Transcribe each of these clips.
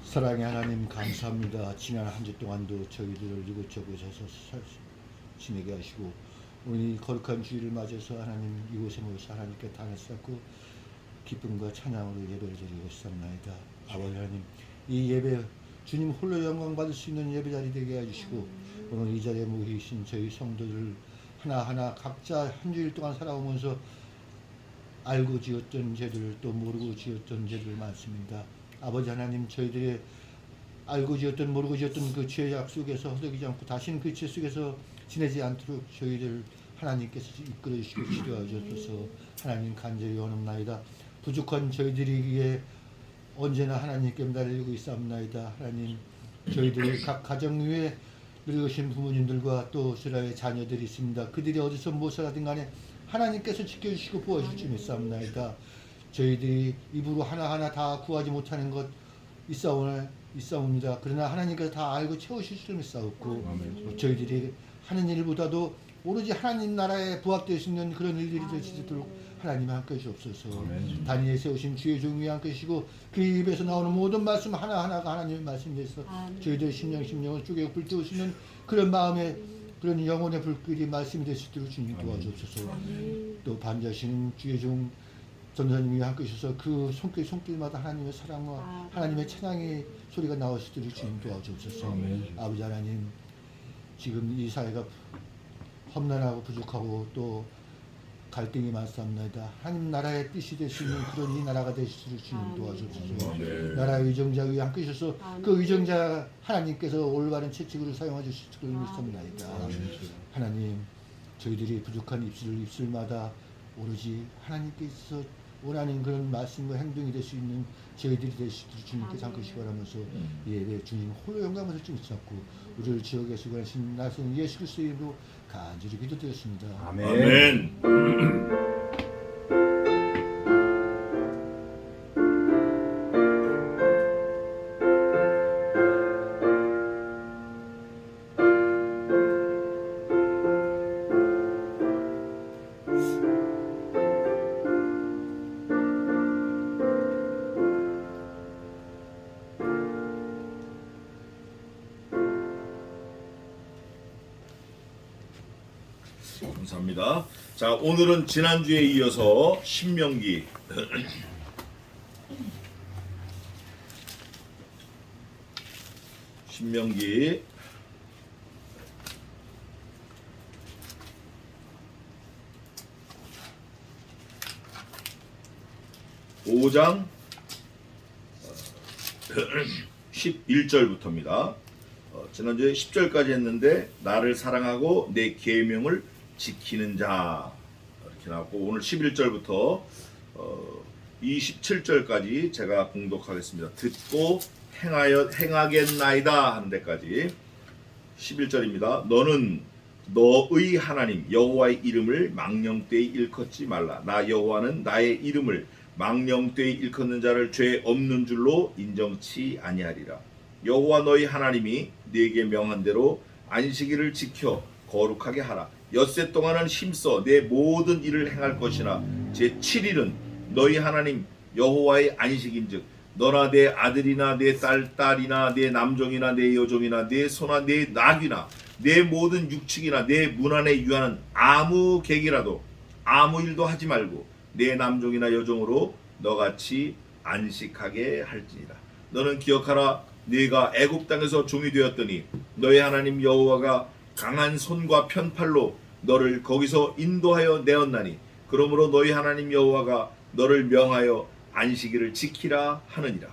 사랑의 하나님 감사합니다. 지난 한 주 동안도 저희들을 이곳저곳에서 지내게 하시고 오늘 이 거룩한 주일을 맞아서 하나님 이곳에 모여서 하나님께 단을 쌓고 기쁨과 찬양으로 예배를 드리고 싶사옵나이다. 아버지 하나님, 이 예배 주님 홀로 영광 받을 수 있는 예배 자리 되게 해주시고 오늘 이 자리에 모이신 저희 성도들 하나하나 각자 한 주일 동안 살아오면서 알고 지었던 죄들 또 모르고 지었던 죄들 많습니다. 아버지 하나님, 저희들의 알고 지었던 모르고 지었던 그 죄악 속에서 허덕이지 않고 다시는 그 죄 속에서 지내지 않도록 저희들 하나님께서 이끌어 주시고 지도하여 주셔서 하나님 간절히 원합나이다. 부족한 저희들이기에 언제나 하나님께 매달리고 있사옵나이다. 하나님, 저희들 각 가정 위에 늙으신 부모님들과 또 스라의 자녀들이 있습니다. 그들이 어디서 무엇을 하든 간에 하나님께서 지켜주시고 보호하실 줄 믿사옵나이다. 저희들이 입으로 하나하나 다 구하지 못하는 것 있사옵니다. 그러나 하나님께서 다 알고 채우실 줄 믿사옵고 저희들이 하는 일보다도 오로지 하나님 나라에 부합될 수 있는 그런 일들이 될 수 있도록 하나님 함께 해주옵소서. 다니엘에 세우신 주의 종이 함께 하시고 그 입에서 나오는 모든 말씀 하나하나가 하나님의 말씀에서 저희들의 심령을 쪼개고 불태울 수 있는 그런 마음의 그런 영혼의 불길이 말씀이 될 수 있도록 주님 도와주옵소서. 또 반자신 주의 종 전사님이 함께 하셔서 그 손길마다 하나님의 사랑과 하나님의 찬양의 소리가 나올 수 있도록 주님 도와주옵소서. 아버지 하나님, 지금 이 사회가 험난하고 부족하고 또 갈등이 많습니다. 하나님 나라의 뜻이 될 수 있는 그런 이 나라가 될 수 있도록 주님 도와주옵소서. 나라의 의정자 위에 함께 하셔서 그 의정자 하나님께서 올바른 채찍으로 사용해 주실 줄 믿습니다. 하나님, 저희들이 부족한 입술마다 오로지 하나님께서 원하는 그런 말씀과 행동이 될 수 있는 저희들이 될 수 있도록 주님께 잠깐씩 바라면서 예배 주님 홀로 영광을 좀 찾고 우리를 지역에 수고하신 나선 예수 그리스도의 이름으로 간절히 기도드렸습니다. 아멘. 감사합니다. 자, 오늘은 지난주에 이어서 신명기 신명기 5장 11절부터입니다. 지난주에 10절까지 했는데 나를 사랑하고 내 계명을 지키는 자 이렇게 나왔고 오늘 11절부터 27절까지 제가 공독하겠습니다. 듣고 행하겠나이다 하는 데까지 11절입니다. 너는 너의 하나님 여호와의 이름을 망령되이 일컫지 말라. 나 여호와는 나의 이름을 망령되이 일컫는 자를 죄 없는 줄로 인정치 아니하리라. 여호와 너희 하나님이 네게 명한 대로 안식일을 지켜 거룩하게 하라. 엿새 동안은 힘써 내 모든 일을 행할 것이나 제7일은 너희 하나님 여호와의 안식인즉 너나 내 아들이나 내 딸이나 내 남종이나 내 여종이나 내 소나 내 낙이나 내 모든 육축이나 내 문 안에 유하는 아무 객이라도 아무 일도 하지 말고 내 남종이나 여종으로 너같이 안식하게 할지니라. 너는 기억하라. 네가 애굽 땅에서 종이 되었더니 너의 하나님 여호와가 강한 손과 편팔로 너를 거기서 인도하여 내었나니 그러므로 너희 하나님 여호와가 너를 명하여 안식일을 지키라 하느니라.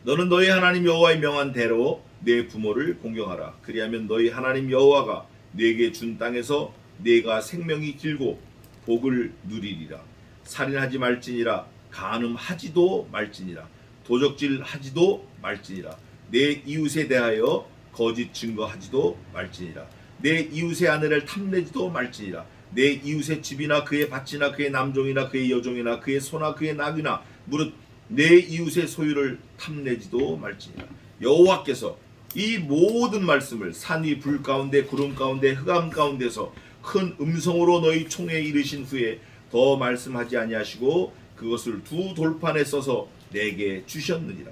너는 너희 하나님 여호와의 명한 대로 내 부모를 공경하라. 그리하면 너희 하나님 여호와가 네게 준 땅에서 네가 생명이 길고 복을 누리리라. 살인하지 말지니라. 간음하지도 말지니라. 도적질하지도 말지니라. 내 이웃에 대하여 거짓 증거하지도 말지니라. 내 이웃의 아내를 탐내지도 말지니라. 내 이웃의 집이나 그의 밭이나 그의 남종이나 그의 여종이나 그의 소나 그의 낙이나 무릇 내 이웃의 소유를 탐내지도 말지니라. 여호와께서 이 모든 말씀을 산 위 불 가운데 구름 가운데 흑암 가운데서 큰 음성으로 너희 총에 이르신 후에 더 말씀하지 아니하시고 그것을 두 돌판에 써서 내게 주셨느니라.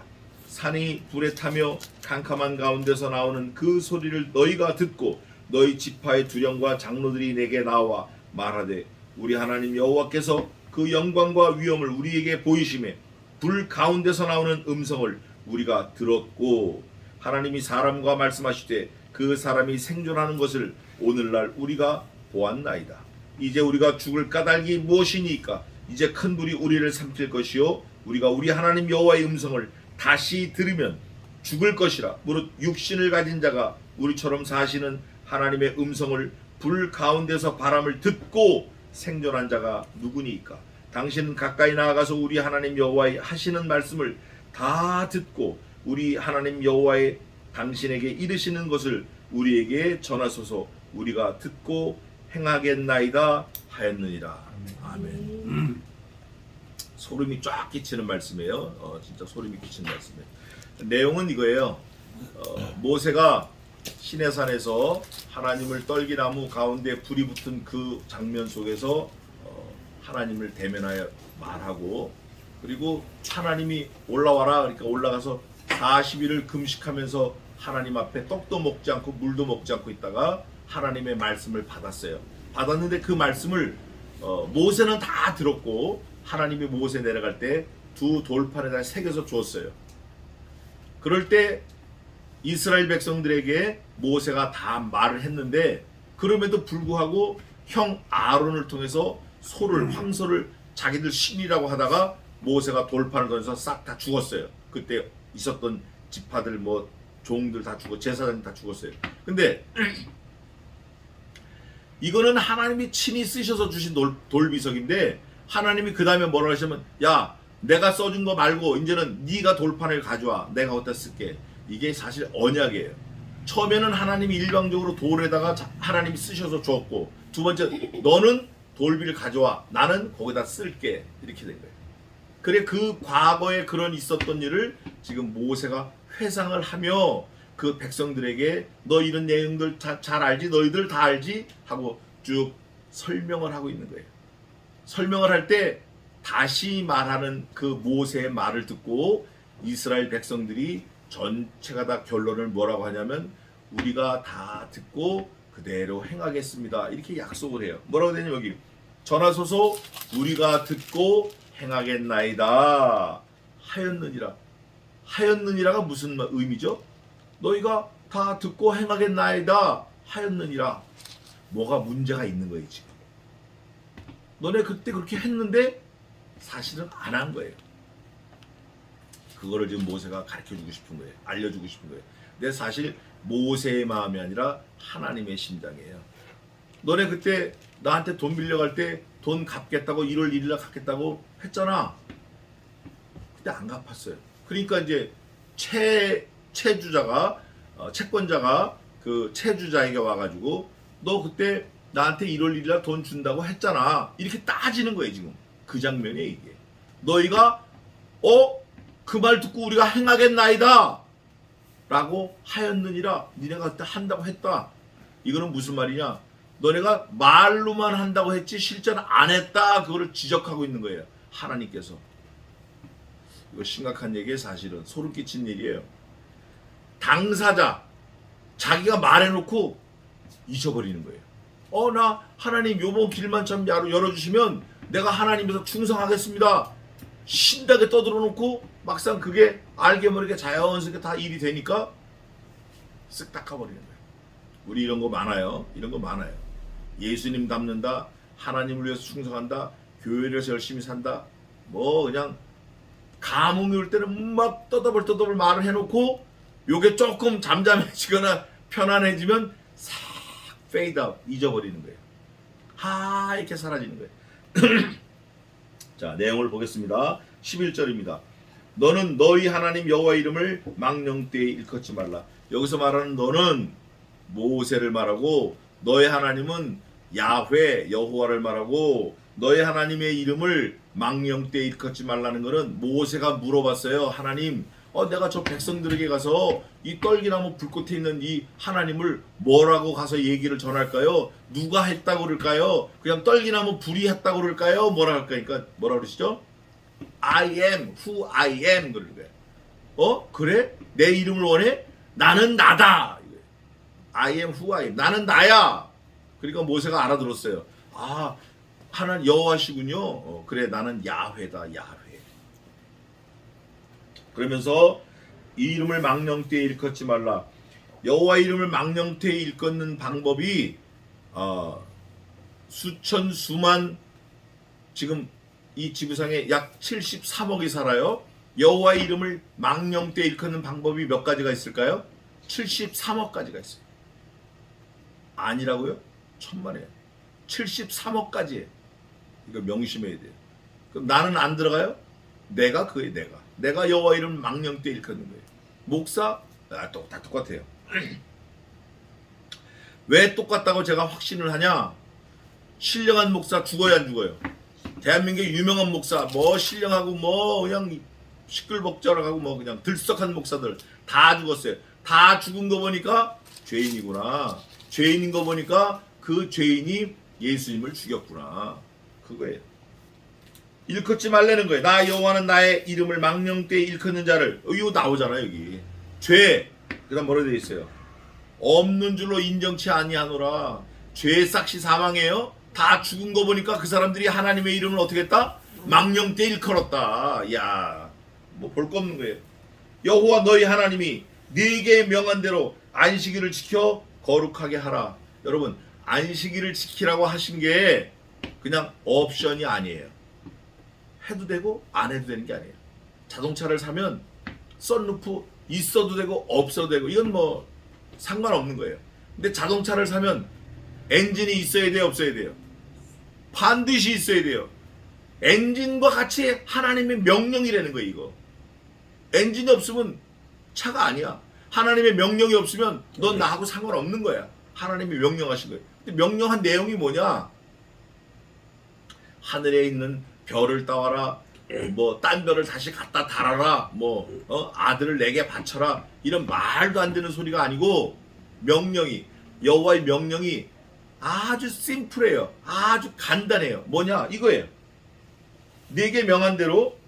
산이 불에 타며 캄캄한 가운데서 나오는 그 소리를 너희가 듣고 너희 지파의 두령과 장로들이 내게 나와 말하되 우리 하나님 여호와께서 그 영광과 위엄을 우리에게 보이심에 불 가운데서 나오는 음성을 우리가 들었고 하나님이 사람과 말씀하시되 그 사람이 생존하는 것을 오늘날 우리가 보았나이다. 이제 우리가 죽을 까닭이 무엇이니까? 이제 큰 불이 우리를 삼킬 것이요 우리가 우리 하나님 여호와의 음성을 다시 들으면 죽을 것이라. 무릇 육신을 가진 자가 우리처럼 사시는 하나님의 음성을 불 가운데서 바람을 듣고 생존한 자가 누구니까? 당신은 가까이 나아가서 우리 하나님 여호와의 하시는 말씀을 다 듣고 우리 하나님 여호와의 당신에게 이르시는 것을 우리에게 전하소서. 우리가 듣고 행하겠나이다 하였느니라. 아멘. 소름이 쫙 끼치는 말씀이에요. 진짜 소름이 끼치는 말씀이에요. 내용은 이거예요. 모세가 시내산에서 하나님을 떨기나무 가운데 불이 붙은 그 장면 속에서 하나님을 대면하여 말하고, 그리고 하나님이 올라와라 그러니까 올라가서 40일을 금식하면서 하나님 앞에 떡도 먹지 않고 물도 먹지 않고 있다가 하나님의 말씀을 받았어요. 받았는데 그 말씀을 모세는 다 들었고 하나님이 모세 내려갈 때 두 돌판에다 새겨서 주었어요. 그럴 때 이스라엘 백성들에게 모세가 다 말을 했는데 그럼에도 불구하고 형 아론을 통해서 소를 황소를 자기들 신이라고 하다가 모세가 돌판을 던져서 싹 다 죽었어요. 그때 있었던 지파들 뭐 종들 다 죽고 제사장 다 죽었어요. 근데 이거는 하나님이 친히 쓰셔서 주신 돌비석인데 하나님이 그 다음에 뭐라고 하시면 야 내가 써준 거 말고 이제는 네가 돌판을 가져와 내가 어디다 쓸게. 이게 사실 언약이에요. 처음에는 하나님이 일방적으로 돌에다가 하나님이 쓰셔서 주었고 두 번째 너는 돌비를 가져와 나는 거기다 쓸게 이렇게 된 거예요. 그래 그 과거에 그런 있었던 일을 지금 모세가 회상을 하며 그 백성들에게 너 이런 내용들 잘 알지? 너희들 다 알지? 하고 쭉 설명을 하고 있는 거예요. 설명을 할 때 다시 말하는 그 모세의 말을 듣고 이스라엘 백성들이 전체가 다 결론을 뭐라고 하냐면 우리가 다 듣고 그대로 행하겠습니다. 이렇게 약속을 해요. 뭐라고 되냐면 여기 전하소서 우리가 듣고 행하겠나이다 하였느니라. 하였느니라가 무슨 의미죠? 너희가 다 듣고 행하겠나이다 하였느니라. 뭐가 문제가 있는 거예요 지금. 너네 그때 그렇게 했는데 사실은 안 한 거예요. 그거를 지금 모세가 가르쳐주고 싶은 거예요. 알려주고 싶은 거예요. 근데 사실 모세의 마음이 아니라 하나님의 심장이에요. 너네 그때 나한테 돈 빌려갈 때 돈 갚겠다고 1월 1일날 갚겠다고 했잖아. 그때 안 갚았어요. 그러니까 이제 채주자가 채권자가 그 채주자에게 와가지고 너 그때 나한테 1월 1일날 돈 준다고 했잖아. 이렇게 따지는 거예요 지금. 그 장면이에요 이게. 너희가 그 말 듣고 우리가 행하겠나이다 라고 하였느니라. 니네가 그때 한다고 했다. 이거는 무슨 말이냐. 너네가 말로만 한다고 했지 실제는 안 했다. 그거를 지적하고 있는 거예요 하나님께서. 이거 심각한 얘기예요. 사실은 소름 끼친 일이에요. 당사자 자기가 말해놓고 잊어버리는 거예요. 나 하나님 요번 길만 좀 열어주시면 내가 하나님께서 충성하겠습니다. 신나게 떠들어놓고 막상 그게 알게 모르게 자연스럽게 다 일이 되니까 쓱 닦아버리는 거예요. 우리 이런 거 많아요. 이런 거 많아요. 예수님 닮는다. 하나님을 위해서 충성한다. 교회를 위해서 열심히 산다. 뭐 그냥 감흥이 올 때는 막 떠더블 말을 해놓고 요게 조금 잠잠해지거나 편안해지면 싹 페이드 아웃 잊어버리는 거예요. 이렇게 사라지는 거예요. 자 내용을 보겠습니다. 11절입니다. 너는 너희 하나님 여호와 이름을 망령되이 일컫지 말라. 여기서 말하는 너는 모세를 말하고 너의 하나님은 야훼 여호와를 말하고 너의 하나님의 이름을 망령되이 일컫지 말라는 것은 모세가 물어봤어요. 하나님 내가 저 백성들에게 가서 이 떨기나무 불꽃에 있는 이 하나님을 뭐라고 가서 얘기를 전할까요? 누가 했다고 그럴까요? 그냥 떨기나무 불이 했다고 그럴까요? 뭐라 할까? 그러니까 뭐라 그러시죠? I am who I am 그러는 거예요. 그래? 내 이름을 원해? 나는 나다. I am who I am. 나는 나야. 그러니까 모세가 알아들었어요. 아, 하나님 여호와시군요. 그래, 나는 야훼다. 야훼. 그러면서 이 이름을 망령되이 일컫지 말라. 여호와 이름을 망령되이 일컫는 방법이 수천 수만, 지금 이 지구상에 약 73억이 살아요. 여호와의 이름을 망령되이 일컫는 방법이 몇 가지가 있을까요? 73억 가지가 있어요. 아니라고요? 천만에요. 73억까지. 이거 명심해야 돼요. 그럼 나는 안 들어가요? 내가 그게 내가 여호와 이름을 망령되이 일컫는 거예요. 목사? 다 똑같아요. 왜 똑같다고 제가 확신을 하냐? 신령한 목사 죽어야 안 죽어요? 대한민국의 유명한 목사, 뭐 신령하고 뭐 그냥 시끌벅적하고 뭐 그냥 들썩한 목사들 다 죽었어요. 다 죽은 거 보니까 죄인이구나. 죄인인 거 보니까 그 죄인이 예수님을 죽였구나. 그거예요. 일컫지 말라는 거예요. 나 여호와는 나의 이름을 망령되이 일컫는 자를. 이거 나오잖아요 여기. 죄. 그다음 뭐라 되어 있어요? 없는 줄로 인정치 아니하노라. 죄 싹시 사망해요. 다 죽은 거 보니까 그 사람들이 하나님의 이름을 어떻게 했다? 망령되이 일컬었다. 야, 뭐 볼 거 없는 거예요. 여호와 너희 하나님이 네게 명한 대로 안식일을 지켜 거룩하게 하라. 여러분, 안식일을 지키라고 하신 게 그냥 옵션이 아니에요. 해도 되고 안 해도 되는 게 아니에요. 자동차를 사면 썬루프 있어도 되고 없어도 되고 이건 뭐 상관없는 거예요. 근데 자동차를 사면 엔진이 있어야 돼요, 없어야 돼요? 반드시 있어야 돼요. 엔진과 같이 하나님의 명령이라는 거예요, 이거. 엔진이 없으면 차가 아니야. 하나님의 명령이 없으면 넌 나하고 상관없는 거야. 하나님이 명령하신 거예요. 근데 명령한 내용이 뭐냐? 하늘에 있는 별을 따와라. 뭐 딴 별을 다시 갖다 달아라. 뭐 아들을 내게 바쳐라. 이런 말도 안 되는 소리가 아니고 명령이, 여호와의 명령이 아주 심플해요. 아주 간단해요. 뭐냐? 이거예요. 네게 명한 대로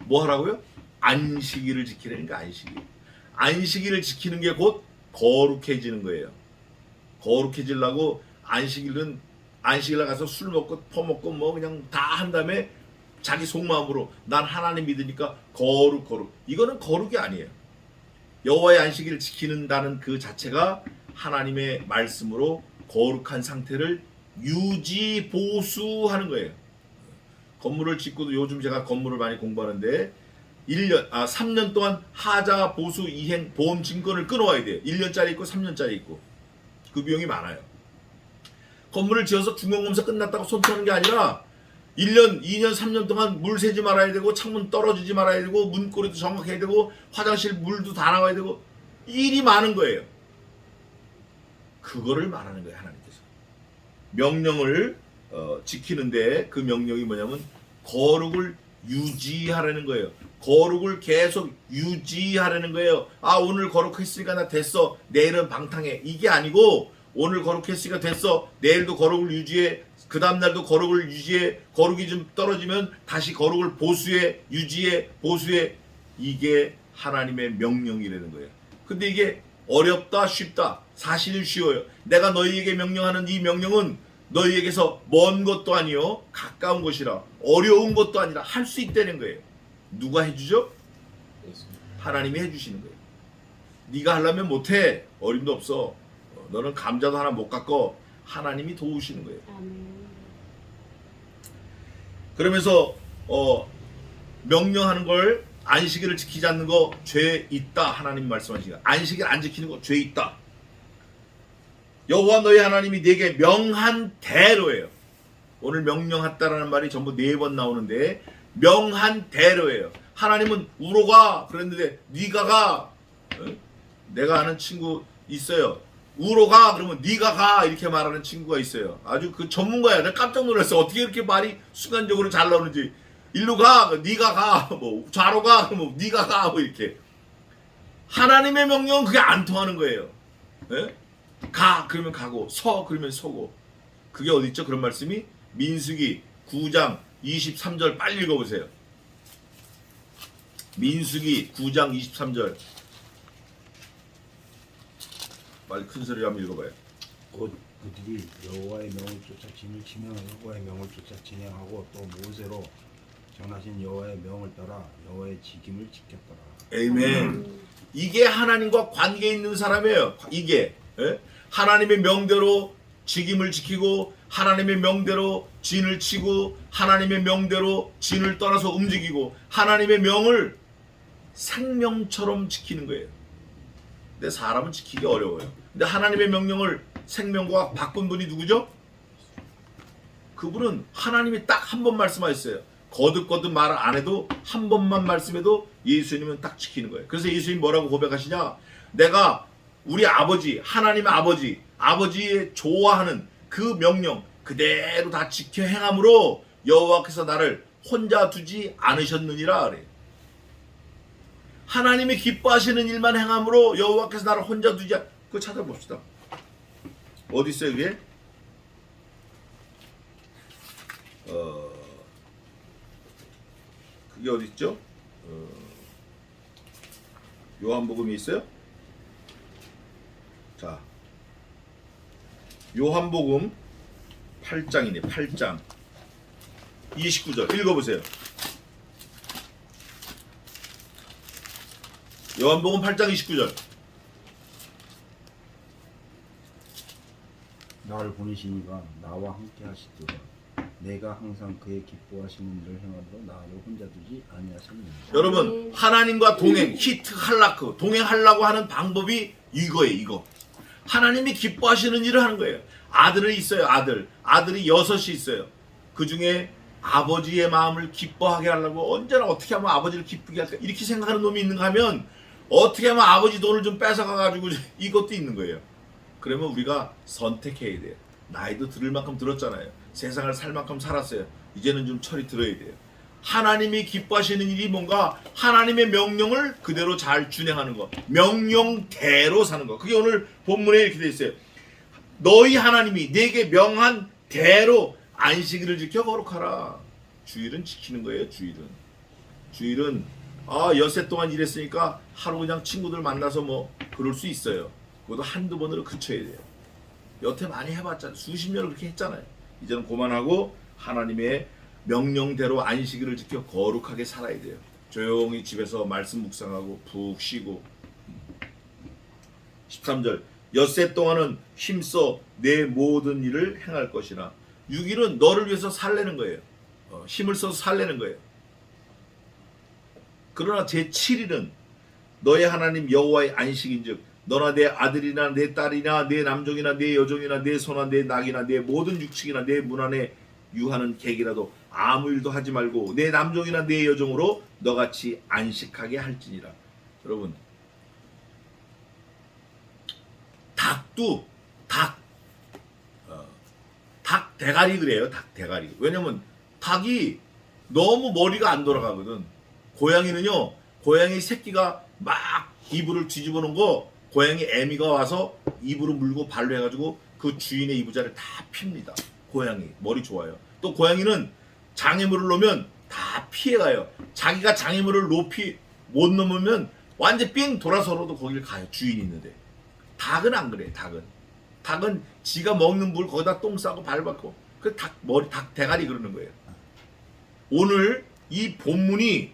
뭐 하라고요? 안식일을 지키라는 거. 안식일을 지키는 게 곧 거룩해지는 거예요. 거룩해지려고 안식일은 안식일에 가서 술 먹고 퍼먹고 뭐 그냥 다 한 다음에 자기 속마음으로 난 하나님 믿으니까 거룩. 이거는 거룩이 아니에요. 여호와의 안식일을 지키는다는 그 자체가 하나님의 말씀으로 거룩한 상태를 유지 보수하는 거예요. 건물을 짓고도 요즘 제가 건물을 많이 공부하는데 3년 동안 하자 보수 이행 보험 증권을 끊어와야 돼요. 1년짜리 있고 3년짜리 있고. 그 비용이 많아요. 건물을 지어서 중공검사 끝났다고 손터는 게 아니라 1년, 2년, 3년 동안 물 새지 말아야 되고 창문 떨어지지 말아야 되고 문고리도 정확해야 되고 화장실 물도 다 나와야 되고 일이 많은 거예요. 그거를 말하는 거예요, 하나님께서. 명령을 지키는데 그 명령이 뭐냐면 거룩을 유지하라는 거예요. 거룩을 계속 유지하라는 거예요. 아, 오늘 거룩했으니까 나 됐어. 내일은 방탕해. 이게 아니고 오늘 거룩했으니까 됐어. 내일도 거룩을 유지해. 그 다음날도 거룩을 유지해. 거룩이 좀 떨어지면 다시 거룩을 보수해. 유지해. 보수해. 이게 하나님의 명령이라는 거예요. 근데 이게 어렵다 쉽다. 사실은 쉬워요. 내가 너희에게 명령하는 이 명령은 너희에게서 먼 것도 아니요 가까운 것이라 어려운 것도 아니라 할 수 있다는 거예요. 누가 해주죠? 하나님이 해주시는 거예요. 네가 하려면 못해. 어림도 없어. 너는 감자도 하나 못 깎어. 하나님이 도우시는 거예요. 그러면서 명령하는 걸 안식일을 지키지 않는 거 죄 있다. 하나님 말씀하시니까 안식일 안 지키는 거 죄 있다. 여호와 너희 하나님이 네게 명한 대로예요. 오늘 명령했다라는 말이 전부 4번 나오는데 명한 대로예요. 하나님은 우로가 그랬는데 네가 가. 내가 아는 친구 있어요. 우로가 그러면 네가 가 이렇게 말하는 친구가 있어요. 아주 그 전문가야. 내가 깜짝 놀랐어. 어떻게 이렇게 말이 순간적으로 잘 나오는지. 일로 가, 네가 가, 뭐 좌로 가, 뭐 네가 가, 뭐 이렇게. 하나님의 명령은 그게 안 통하는 거예요. 네? 가 그러면 가고 서 그러면 서고. 그게 어디 있죠? 그런 말씀이 민수기 9장 23절 빨리 읽어보세요. 민수기 9장 23절. 빨리 큰 소리로 한번 읽어봐요. 곧 그들이 여호와의 명을 쫓아 진을 치며 여호와의 명을 쫓아 진행하고 또 모세로 정하신 여호와의 명을 따라 여호와의 직임을 지켰더라. 에이멘. 이게 하나님과 관계 있는 사람이에요. 이게 하나님의 명대로 직임을 지키고 하나님의 명대로 진을 치고 하나님의 명대로 진을 떠나서 움직이고 하나님의 명을 생명처럼 지키는 거예요. 근데 사람은 지키기 어려워요. 근데 하나님의 명령을 생명과 바꾼 분이 누구죠? 그분은 하나님이 딱 한 번 말씀하셨어요. 거듭거듭 말을 안 해도 한 번만 말씀해도 예수님은 딱 지키는 거예요. 그래서 예수님이 뭐라고 고백하시냐? 내가 우리 아버지, 하나님의 아버지의 좋아하는 그 명령 그대로 다 지켜 행함으로 여호와께서 나를 혼자 두지 않으셨느니라 그래. 하나님이 기뻐하시는 일만 행함으로 여호와께서 나를 혼자 두지 그거 찾아봅시다. 어디 있어요 그게? 그게 어디 있죠? 요한복음이 있어요? 자, 요한복음 8장이네. 8장 29절 읽어보세요. 요한복음 8장 29절. 나를 보내시니가 나와 함께 하시도다. 내가 항상 그의 기뻐하시는 일을 행함으로 나를 혼자 두지 아니하셨느니라. 여러분 하나님과 동행 히트 할라크 동행하려고 하는 방법이 이거예요. 이거 하나님이 기뻐하시는 일을 하는 거예요. 아들이 있어요. 아들이 6이 있어요. 그 중에 아버지의 마음을 기뻐하게 하려고 언제나 어떻게 하면 아버지를 기쁘게 할까 이렇게 생각하는 놈이 있는가 하면 어떻게 하면 아버지 돈을 좀 뺏어가 가지고 이것도 있는 거예요. 그러면 우리가 선택해야 돼요. 나이도 들을 만큼 들었잖아요. 세상을 살 만큼 살았어요. 이제는 좀 철이 들어야 돼요. 하나님이 기뻐하시는 일이 뭔가 하나님의 명령을 그대로 잘 준행하는 것. 명령대로 사는 것. 그게 오늘 본문에 이렇게 되어 있어요. 너희 하나님이 내게 명한 대로 안식일을 지켜 거룩하라. 주일은 지키는 거예요. 주일은 엿새 동안 일했으니까 하루 그냥 친구들 만나서 뭐 그럴 수 있어요. 그것도 한두 번으로 그쳐야 돼요. 여태 많이 해봤잖아요. 수십 년을 그렇게 했잖아요. 이제는 그만하고 하나님의 명령대로 안식일을 지켜 거룩하게 살아야 돼요. 조용히 집에서 말씀 묵상하고 푹 쉬고. 13절 엿새 동안은 힘써 내 모든 일을 행할 것이나 6일은 너를 위해서 살래는 거예요. 힘을 써서 살래는 거예요. 그러나 제7일은 너의 하나님 여호와의 안식인즉 너나 내 아들이나 내 딸이나 내 남종이나 내 여종이나 내 소나 내 낙이나 내 모든 육축이나 내 문 안에 유하는 객이라도 아무 일도 하지 말고 내 남종이나 내 여종으로 너같이 안식하게 할지니라. 여러분 닭도 닭 대가리 그래요. 닭 대가리. 왜냐면 닭이 너무 머리가 안 돌아가거든. 고양이는요. 고양이 새끼가 막 이불을 뒤집어 놓은 거 고양이 애미가 와서 이불을 물고 발로 해가지고 그 주인의 이부자를 다 핍니다. 고양이 머리 좋아요. 또 고양이는 장애물을 놓으면 다 피해가요. 자기가 장애물을 높이 못 넘으면 완전 삥 돌아서라도 거길 가요. 주인이 있는데. 닭은 안 그래. 닭은 지가 먹는 물 거기다 똥 싸고 밟았고 그 닭 대가리 그러는 거예요. 오늘 이 본문이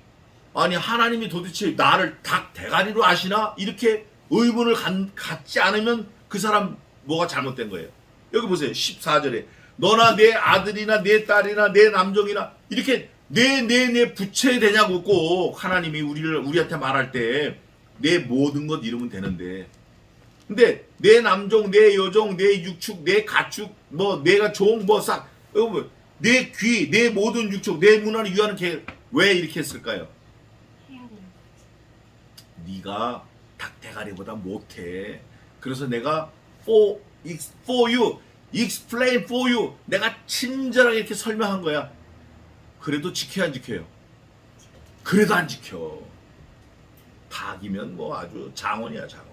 아니 하나님이 도대체 나를 닭 대가리로 아시나? 이렇게 의문을 갖지 않으면 그 사람 뭐가 잘못된 거예요. 여기 보세요. 14절에 너나 내 아들이나 내 딸이나 내 남종이나 이렇게 내 붙여야 되냐고 꼭 하나님이 우리한테 말할 때 내 모든 것 이루면 되는데 근데 내 남종, 내 여종, 내 육축, 내 가축 뭐 내가 종 뭐 싹 내 귀, 내 모든 육축, 내 문화를 유하는 게 왜 이렇게 했을까요? 네가 닭 대가리보다 못해. 그래서 내가 for you, explain for you. 내가 친절하게 이렇게 설명한 거야. 그래도 지켜야 안 지켜요? 그래도 안 지켜. 닭이면 뭐 아주 장원이야 장원.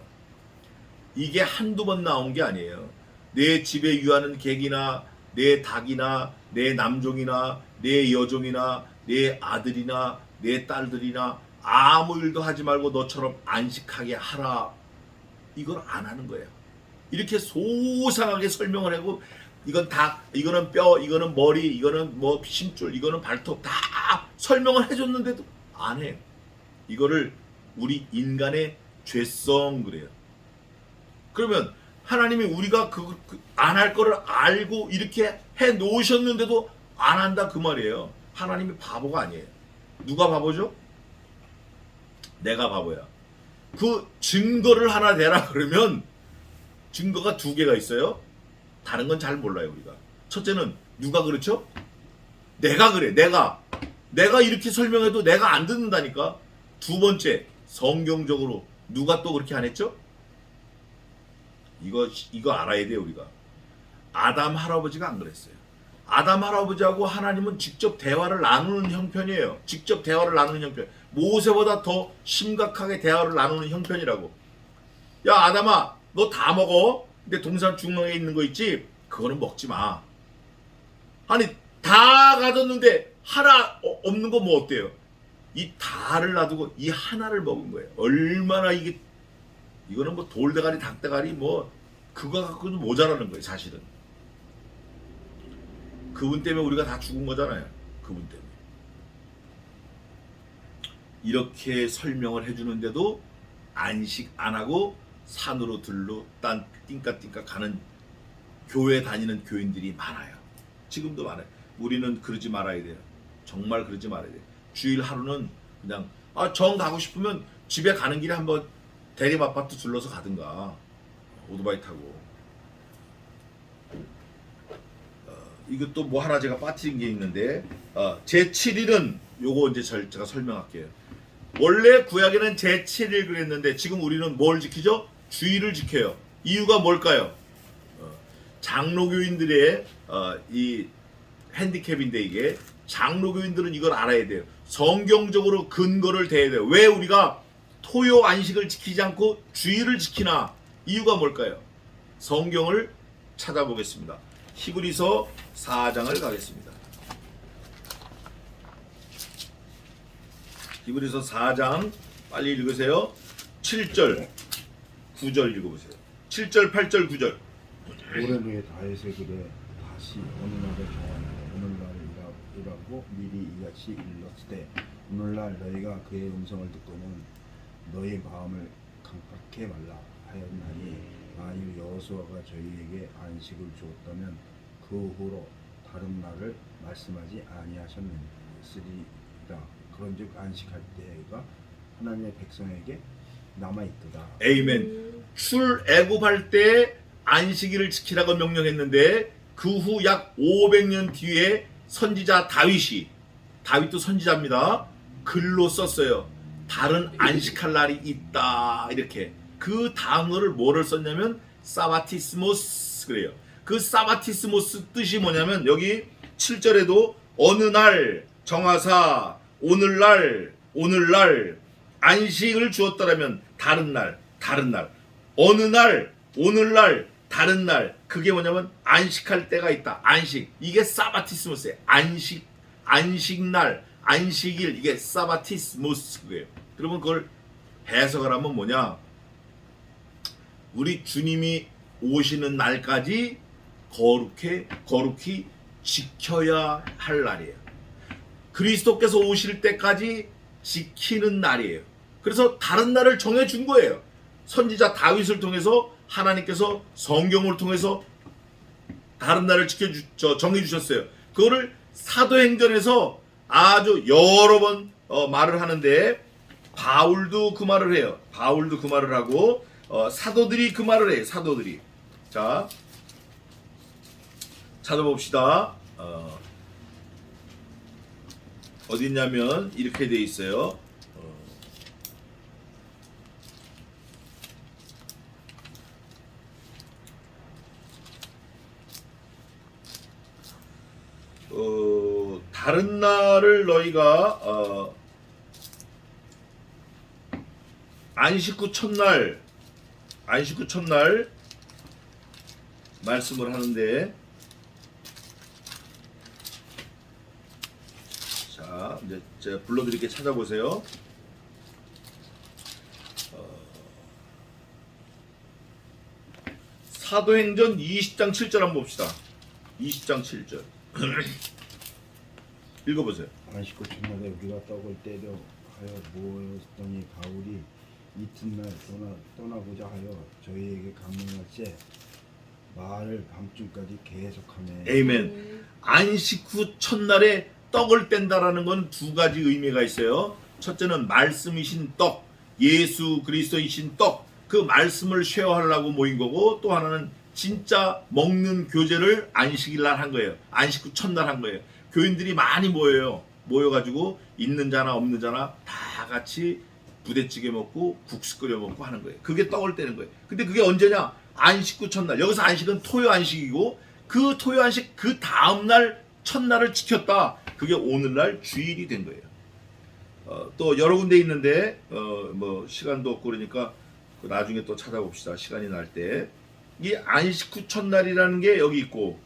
이게 한두 번 나온 게 아니에요. 내 집에 유하는 객이나 내 닭이나 내 남종이나 내 여종이나 내 아들이나 내 딸들이나 아무 일도 하지 말고 너처럼 안식하게 하라. 이걸 안 하는 거예요. 이렇게 소상하게 설명을 하고 이건 다 이거는 뼈, 이거는 머리, 이거는 뭐 심줄, 이거는 발톱 다 설명을 해줬는데도 안 해요. 이거를 우리 인간의 죄성 그래요. 그러면 하나님이 우리가 안 할 거를 알고 이렇게 해 놓으셨는데도 안 한다 그 말이에요. 하나님이 바보가 아니에요. 누가 바보죠? 내가 바보야. 그 증거를 하나 대라 그러면 증거가 두 개가 있어요. 다른 건 잘 몰라요 우리가. 첫째는 누가 그렇죠? 내가 그래. 내가 이렇게 설명해도 내가 안 듣는다니까. 두 번째, 성경적으로 누가 또 그렇게 안 했죠? 이거 알아야 돼요 우리가. 아담 할아버지가 안 그랬어요. 아담 할아버지하고 하나님은 직접 대화를 나누는 형편이에요. 직접 대화를 나누는 형편. 모세보다 더 심각하게 대화를 나누는 형편이라고. 야 아담아, 너 다 먹어. 근데 동산 중앙에 있는 거 있지? 그거는 먹지 마. 아니 다 가졌는데 하나 없는 거 뭐 어때요? 이 다를 놔두고 이 하나를 먹은 거예요. 얼마나 이거는 뭐 돌대가리 닭대가리 뭐 그거 갖고는 모자라는 거예요 사실은. 그분 때문에 우리가 다 죽은 거잖아요. 그분 때문에. 이렇게 설명을 해주는데도 안식 안 하고 산으로 들로 딴 띵까띵까 가는 교회 다니는 교인들이 많아요. 지금도 많아요. 우리는 그러지 말아야 돼요. 정말 그러지 말아야 돼요. 주일 하루는 그냥 정 가고 싶으면 집에 가는 길에 한번 대림 아파트 둘러서 가든가 오토바이 타고. 이것도 뭐 하나 제가 빠뜨린 게 있는데 제7일은 요거 이제 제가 설명할게요. 원래 구약에는 제7일 그랬는데 지금 우리는 뭘 지키죠? 주일을 지켜요. 이유가 뭘까요? 장로교인들의 이 핸디캡인데 이게 장로교인들은 이걸 알아야 돼요. 성경적으로 근거를 대야 돼요. 왜 우리가 토요 안식을 지키지 않고 주일을 지키나? 이유가 뭘까요? 성경을 찾아보겠습니다. 히브리서 4장을 가겠습니다. 히브리서 4장 빨리 읽으세요. 7절 9절 읽어보세요. 7절 8절 9절. 오래노에 다윗의 글에 다시 어느 날에 정하여 오늘날이라고 미리 이같이 일렀으되 오늘날 너희가 그의 음성을 듣고는 너희 마음을 강팍해 말라 하였나니 만일 여호수아가 저희에게 안식을 주었다면 그 후로 다른 날을 말씀하지 아니하셨느니라. 그런즉 안식할 때가 하나님의 백성에게 남아있도다. 에이멘. 출애굽할 때 안식일을 지키라고 명령했는데 그 후 약 500년 뒤에 선지자 다윗도 선지자입니다. 글로 썼어요. 다른 안식할 날이 있다 이렇게. 그 단어를 뭐를 썼냐면 사바티스모스 그래요. 그 사바티스모스 뜻이 뭐냐면 여기 7절에도 어느 날 정하사 오늘날 안식을 주었더라면 다른 날 어느 날 오늘날 다른 날 그게 뭐냐면 안식할 때가 있다. 안식 이게 사바티스모스예요. 안식날 안식일 이게 사바티스모스예요. 그러면 그걸 해석을 하면 뭐냐? 우리 주님이 오시는 날까지 거룩히 지켜야 할 날이에요. 그리스도께서 오실 때까지 지키는 날이에요. 그래서 다른 날을 정해준 거예요. 선지자 다윗을 통해서 하나님께서 성경을 통해서 다른 날을 정해주셨어요. 그거를 사도행전에서 아주 여러 번 말을 하는데 바울도 그 말을 해요. 바울도 그 말을 하고 사도들이 그 말을 해요. 사도들이. 자, 찾아봅시다. 어디 있냐면 이렇게 돼 있어요. 다른 날을 너희가 안식 후 첫날 말씀을 하는데 자 이제 제가 불러드릴게 찾아보세요. 사도행전 20장 7절 한번 봅시다. 20장 7절. 읽어보세요. 안식구 첫날에 우리가 떡을 때려 하여 모였더니 바울이 이튿날 떠나고자 하여 저희에게 강론할세 말을 밤중까지 계속하며. 에이멘. 안식 후 첫날에 떡을 뗀다라는 건 두 가지 의미가 있어요. 첫째는 말씀이신 떡, 예수 그리스도이신 떡, 그 말씀을 쉐어하려고 모인 거고, 또 하나는 진짜 먹는 교제를 안식일 날 한 거예요. 안식 후 첫날 한 거예요. 교인들이 많이 모여요. 모여가지고 있는 자나 없는 자나 다 같이 부대찌개 먹고 국수 끓여 먹고 하는 거예요. 그게 떡을 떼는 거예요. 근데 그게 언제냐? 안식 후 첫날. 여기서 안식은 토요 안식이고, 그 토요 안식 그 다음날 첫날을 지켰다. 그게 오늘날 주일이 된 거예요. 또 여러 군데 있는데 뭐 시간도 없고 그러니까 나중에 또 찾아봅시다. 시간이 날 때. 이 안식 후 첫날이라는 게 여기 있고,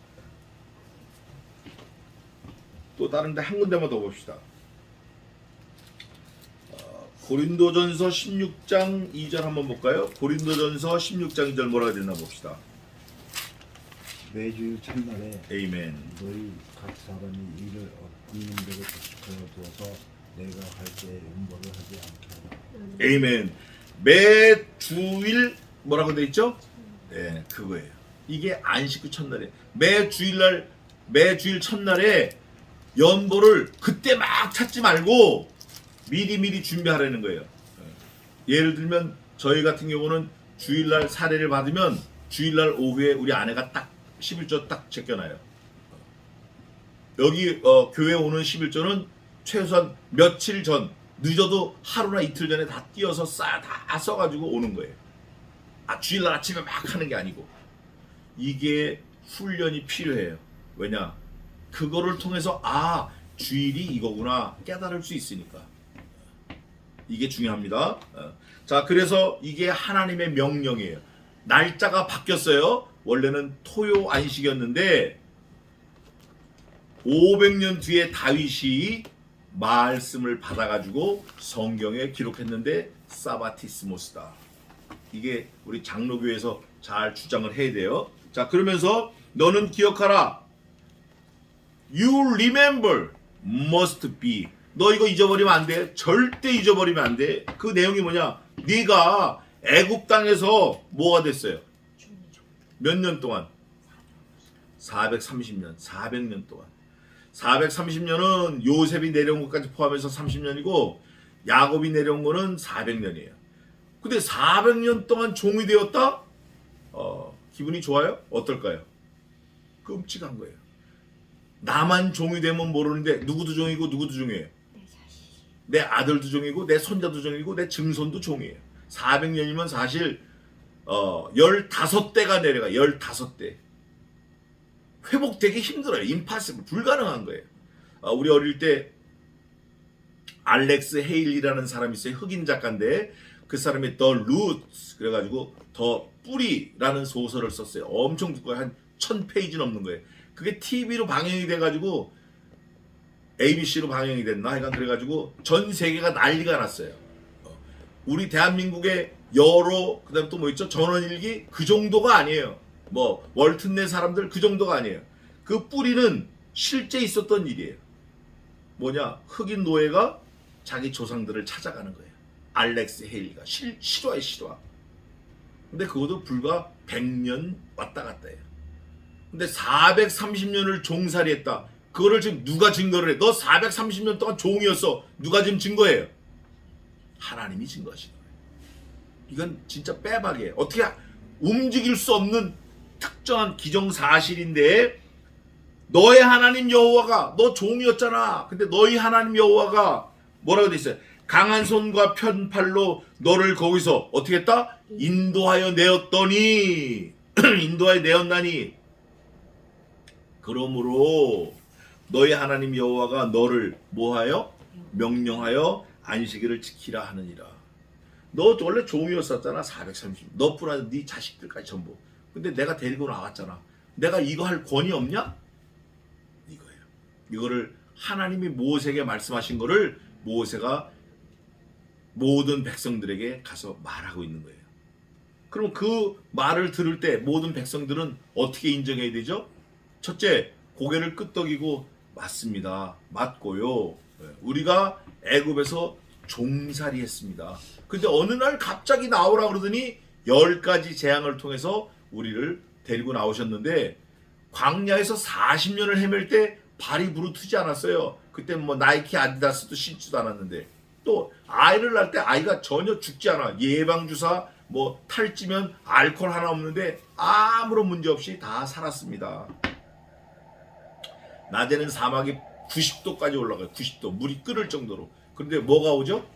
또 다른 데 한 군데만 더 봅시다. 고린도전서 16장 2절 한번 볼까요? 고린도전서 16장 2절 뭐라고 되나 봅시다. 매주 첫날에 에이멘. 너희 각 사람이 일을 얻는 대로 계속하여 두어서 내가 할 때 연보를 하지 않게 하라. 에이멘. 매 주일 뭐라고 돼 있죠? 네, 그거예요. 이게 안식 후 첫날에 매 주일 첫날에 연보를 그때 막 찾지 말고 미리 준비하라는 거예요. 예를 들면 저희 같은 경우는 주일날 사례를 받으면 주일날 오후에 우리 아내가 딱 11조 딱 제껴놔요. 여기 교회 오는 11조는 최소한 며칠 전, 늦어도 하루나 이틀 전에 다 띄어서 다 써가지고 오는 거예요. 주일날 아침에 막 하는 게 아니고. 이게 훈련이 필요해요. 왜냐? 그거를 통해서 주일이 이거구나 깨달을 수 있으니까. 이게 중요합니다. 자, 그래서 이게 하나님의 명령이에요. 날짜가 바뀌었어요. 원래는 토요 안식이었는데 500년 뒤에 다윗이 말씀을 받아가지고 성경에 기록했는데 사바티스모스다. 이게 우리 장로교에서 잘 주장을 해야 돼요. 자, 그러면서 너는 기억하라. You remember must be. 너 이거 잊어버리면 안 돼. 절대 잊어버리면 안 돼. 그 내용이 뭐냐? 네가 애굽 땅에서 뭐가 됐어요? 몇 년 동안? 430년, 400년 동안. 430년은 요셉이 내려온 것까지 포함해서 30년이고 야곱이 내려온 거는 400년이에요. 근데 400년 동안 종이 되었다? 기분이 좋아요? 어떨까요? 끔찍한 거예요. 나만 종이 되면 모르는데 누구도 종이고 누구도 종이에요. 내 아들도 종이고 내 손자도 종이고 내 증손도 종이에요. 400년이면 사실 15대가 내려가. 15대. 회복되기 힘들어요. 임파서블. 불가능한 거예요. 우리 어릴 때 알렉스 헤일리라는 사람이 있어요. 흑인 작가인데 그 사람이 The Roots 그래가지고 더 뿌리라는 소설을 썼어요. 엄청 두꺼워요. 한 1000페이지 넘는 거예요. 그게 TV로 방영이 돼가지고 ABC로 방영이 됐나? 하여간 그래가지고 전 세계가 난리가 났어요. 우리 대한민국의 여로 그다음 또 뭐 있죠? 전원일기 그 정도가 아니에요. 뭐 월튼내 사람들 그 정도가 아니에요. 그 뿌리는 실제 있었던 일이에요. 뭐냐? 흑인 노예가 자기 조상들을 찾아가는 거예요. 알렉스 헤일리가 실화예요, 실화. 근데 그것도 불과 100년 왔다 갔다 해요. 근데 430년을 종살이했다. 그거를 지금 누가 증거를 해? 너 430년 동안 종이었어. 누가 지금 증거해요? 하나님이 증거하시는 거예요. 이건 진짜 빼박이에요. 어떻게 움직일 수 없는 특정한 기정사실인데 너의 하나님 여호와가 너 종이었잖아. 근데 너희 하나님 여호와가 뭐라고 돼 있어요? 강한 손과 편팔로 너를 거기서 어떻게 했다? 인도하여 내었더니 인도하여 내었나니 그러므로 너희 하나님 여호와가 너를 뭐하여? 명령하여 안식일을 지키라 하느니라. 너 원래 종이었었잖아. 430. 너뿐 아니라 네 자식들까지 전부. 근데 내가 데리고 나왔잖아. 내가 이거 할 권위 없냐? 이거예요. 이거를 하나님이 모세에게 말씀하신 거를 모세가 모든 백성들에게 가서 말하고 있는 거예요. 그럼 그 말을 들을 때 모든 백성들은 어떻게 인정해야 되죠? 첫째, 고개를 끄덕이고 맞습니다. 맞고요. 우리가 애굽에서 종살이 했습니다. 근데 어느 날 갑자기 나오라 그러더니 10가지 재앙을 통해서 우리를 데리고 나오셨는데 광야에서 40년을 헤맬 때 발이 부르트지 않았어요. 그때 뭐 나이키 아디다스도 신지도 않았는데 또 아이를 낳을 때 아이가 전혀 죽지 않아. 예방주사 뭐 탈지면 알코올 하나 없는데 아무런 문제 없이 다 살았습니다. 낮에는 사막이 90도까지 올라가요. 90도. 물이 끓을 정도로. 그런데 뭐가 오죠?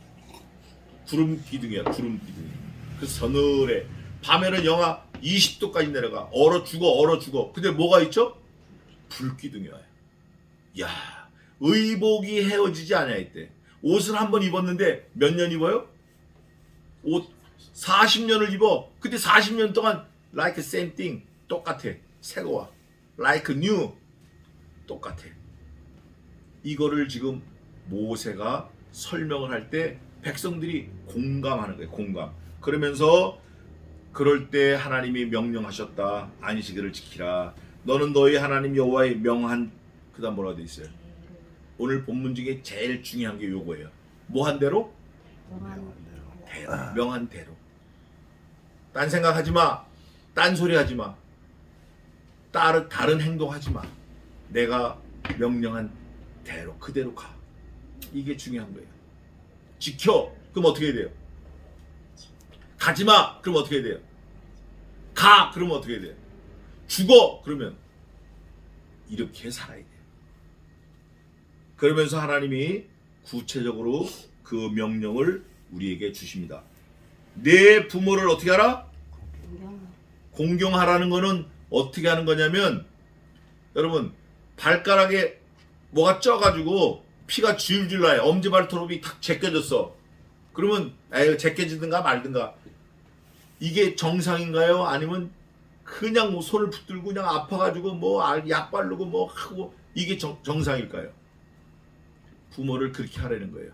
구름 기둥이야. 구름 기둥. 그래서 서늘해. 밤에는 영하 20도까지 내려가. 얼어 죽어. 근데 뭐가 있죠? 불기둥이 와요. 야, 의복이 헤어지지 않아야 했대. 옷을 한번 입었는데 몇 년 입어요? 옷 40년을 입어. 근데 40년 동안 like same thing. 똑같아. 새거 와. like new. 똑같아. 이거를 지금 모세가 설명을 할 때 백성들이 공감하는 거예요. 공감. 그러면서 그럴 때 하나님이 명령하셨다. 안식일을 지키라. 너는 너희 하나님 여호와의 명한 그다음 뭐라고 돼 있어요? 오늘 본문 중에 제일 중요한 게 요거예요. 뭐 한 대로? 대로. 명한 대로. 딴 생각하지 마. 딴 소리 하지 마. 다른 행동하지 마. 내가 명령한 대로 그대로 가. 이게 중요한 거예요. 지켜. 그럼 어떻게 해야 돼요? 가지 마. 그럼 어떻게 해야 돼요? 가. 그러면 어떻게 해야 돼요? 죽어. 그러면 이렇게 살아야 돼요. 그러면서 하나님이 구체적으로 그 명령을 우리에게 주십니다. 내 부모를 어떻게 하라? 공경하라는 거는 어떻게 하는 거냐면 여러분 발가락에 뭐가 쪄가지고 피가 줄줄 나요. 엄지발톱이 탁 제껴졌어. 그러면 에이 제껴지든가 말든가. 이게 정상인가요? 아니면 그냥 뭐 손을 붙들고 그냥 아파가지고 뭐 약 바르고 뭐 하고 이게 정상일까요? 부모를 그렇게 하라는 거예요.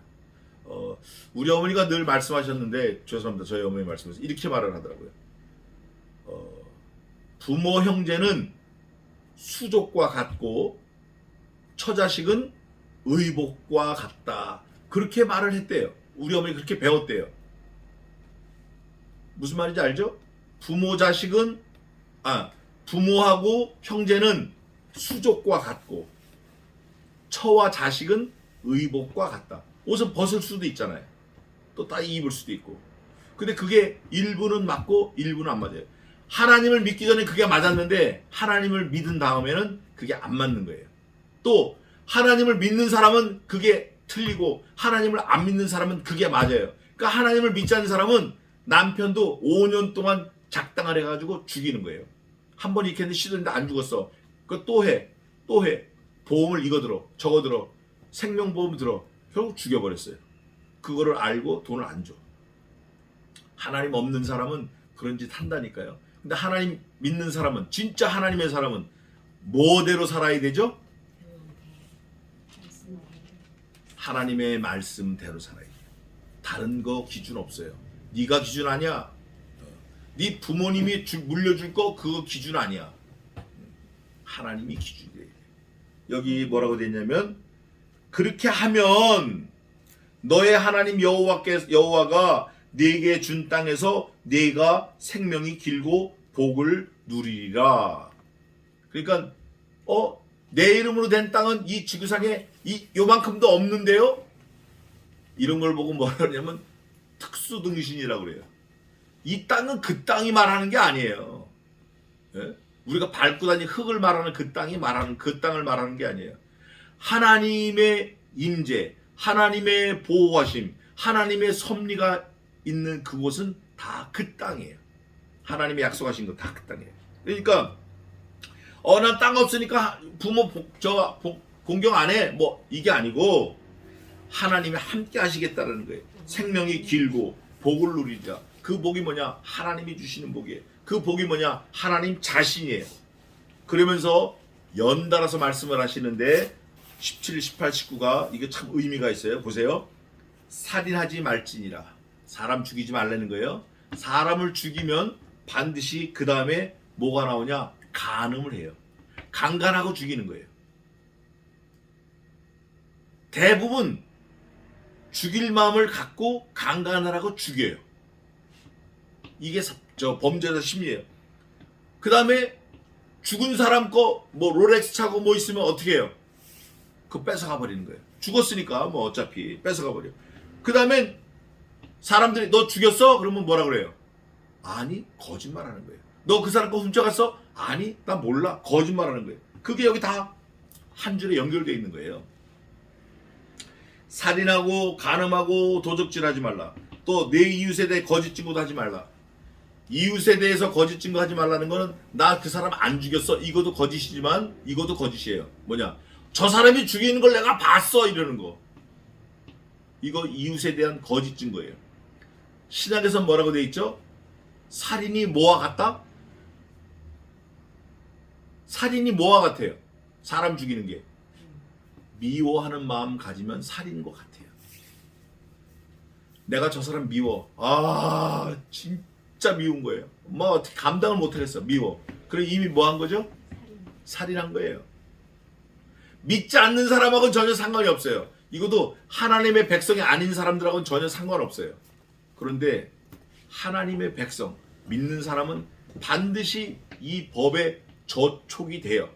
우리 어머니가 늘 말씀하셨는데 죄송합니다. 저희 어머니 말씀에서 이렇게 말을 하더라고요. 부모 형제는 수족과 같고 처자식은 의복과 같다. 그렇게 말을 했대요. 우리 어머니 그렇게 배웠대요. 무슨 말인지 알죠? 부모하고 형제는 수족과 같고 처와 자식은 의복과 같다. 옷은 벗을 수도 있잖아요. 또 다 입을 수도 있고. 근데 그게 일부는 맞고 일부는 안 맞아요. 하나님을 믿기 전에 그게 맞았는데 하나님을 믿은 다음에는 그게 안 맞는 거예요. 또 하나님을 믿는 사람은 그게 틀리고 하나님을 안 믿는 사람은 그게 맞아요. 그러니까 하나님을 믿지 않는 사람은 남편도 5년 동안 작당을 해가지고 죽이는 거예요. 한 번 이렇게 했는데 시도했는데 안 죽었어. 그거 또 해. 보험을 이거 들어. 저거 들어. 생명보험 들어. 결국 죽여버렸어요. 그거를 알고 돈을 안 줘. 하나님 없는 사람은 그런 짓 한다니까요. 근데 하나님 믿는 사람은 진짜 하나님의 사람은 뭐대로 살아야 되죠? 하나님의 말씀대로 살아야 돼요. 다른 거 기준 없어요. 네가 기준 아니야. 네 부모님이 물려줄 거 그거 기준 아니야. 하나님이 기준이에요. 여기 뭐라고 되냐면 그렇게 하면 너의 하나님 여호와가 네게 준 땅에서 네가 생명이 길고 복을 누리리라. 그러니까 내 이름으로 된 땅은 이 지구상에 요만큼도 없는데요. 이런 걸 보고 뭐라 그러냐면 특수등신이라고 그래요. 이 땅은 그 땅이 말하는 게 아니에요. 예? 우리가 밟고 다니는 흙을 말하는 그 땅을 말하는 게 아니에요. 하나님의 임재, 하나님의 보호하심, 하나님의 섭리가 있는 그곳은 다 그 땅이에요. 하나님이 약속하신 거 다 그 땅이에요. 그러니까 난 땅 없으니까 부모 공경 안 해. 뭐 이게 아니고 하나님이 함께 하시겠다는 거예요. 생명이 길고 복을 누리자. 그 복이 뭐냐? 하나님이 주시는 복이에요. 그 복이 뭐냐? 하나님 자신이에요. 그러면서 연달아서 말씀을 하시는데 17, 18, 19가 이게 참 의미가 있어요. 보세요. 살인하지 말지니라. 사람 죽이지 말라는 거예요. 사람을 죽이면 반드시 그 다음에 뭐가 나오냐? 간음을 해요. 강간하고 죽이는 거예요. 대부분 죽일 마음을 갖고 강간을 하고 죽여요. 이게 범죄자 심리예요. 그 다음에 죽은 사람 거 뭐 롤렉스 차고 뭐 있으면 어떻게 해요? 그거 뺏어가 버리는 거예요. 죽었으니까 뭐 어차피 뺏어가 버려. 그 다음에 사람들이 너 죽였어? 그러면 뭐라 그래요? 아니, 거짓말하는 거예요. 너 그 사람 거 훔쳐갔어? 아니, 나 몰라. 거짓말하는 거예요. 그게 여기 다 한 줄에 연결되어 있는 거예요. 살인하고 간음하고 도적질하지 말라. 또 내 이웃에 대해 거짓 증거도 하지 말라. 이웃에 대해서 거짓 증거하지 말라는 거는 나 그 사람 안 죽였어. 이것도 거짓이지만 이것도 거짓이에요. 뭐냐? 저 사람이 죽이는 걸 내가 봤어 이러는 거. 이거 이웃에 대한 거짓 증거예요. 신약에서 뭐라고 돼 있죠? 살인이 뭐와 같다? 살인이 뭐와 같아요? 사람 죽이는 게. 미워하는 마음 가지면 살인인 것 같아요. 내가 저 사람 미워. 아, 진짜 미운 거예요. 뭐 어떻게 감당을 못하겠어. 미워. 그럼 이미 뭐 한 거죠? 살인한 거예요. 믿지 않는 사람하고는 전혀 상관이 없어요. 이것도 하나님의 백성이 아닌 사람들하고는 전혀 상관없어요. 그런데 하나님의 백성, 믿는 사람은 반드시 이 법에 저촉이 돼요.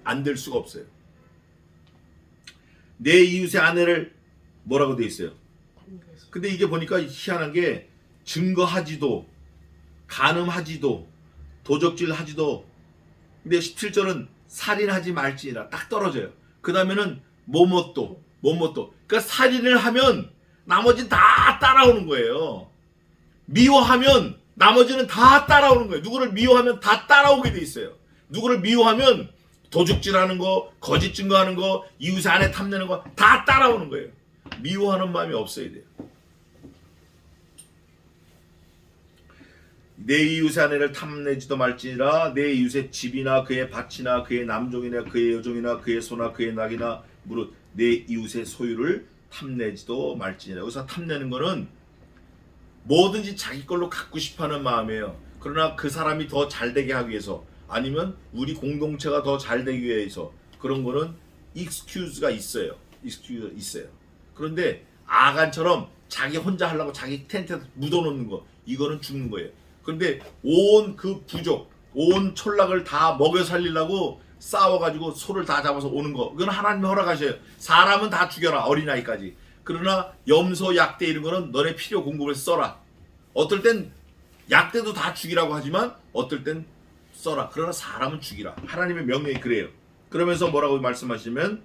안 될 수가 없어요. 내 이웃의 아내를 뭐라고 돼 있어요? 근데 이게 보니까 희한한 게 증거하지도 간음하지도 도적질하지도, 근데 17절은 살인하지 말지니라 딱 떨어져요. 그 다음에는 뭐뭇도. 그러니까 살인을 하면 나머지는 다 따라오는 거예요. 미워하면 나머지는 다 따라오는 거예요. 누구를 미워하면 다 따라오게 돼 있어요. 누구를 미워하면 도둑질하는 거, 거짓 증거하는 거, 이웃의 아내 탐내는 거 다 따라오는 거예요. 미워하는 마음이 없어야 돼요. 내 이웃의 아내를 탐내지도 말지니라. 내 이웃의 집이나 그의 밭이나 그의 남종이나 그의 여종이나 그의 소나 그의 낙이나 무릇 내 이웃의 소유를 탐내지도 말지니라. 여기서 탐내는 거는 뭐든지 자기 걸로 갖고 싶어하는 마음이에요. 그러나 그 사람이 더 잘되게 하기 위해서, 아니면 우리 공동체가 더 잘되기 위해서, 그런 거는 익스큐즈가 있어요. 그런데 아간처럼 자기 혼자 하려고 자기 텐트에 묻어놓는 거, 이거는 죽는 거예요. 그런데 온 그 부족, 온 촌락을 다 먹여 살리려고 싸워가지고 소를 다 잡아서 오는 거, 이건 하나님이 허락하셔요. 사람은 다 죽여라, 어린아이까지. 그러나 염소, 약대 이런 거는 너네 필요 공급을 써라. 어떨 땐 약대도 다 죽이라고 하지만 어떨 땐 써라. 그러나 사람은 죽이라. 하나님의 명령이 그래요. 그러면서 뭐라고 말씀하시면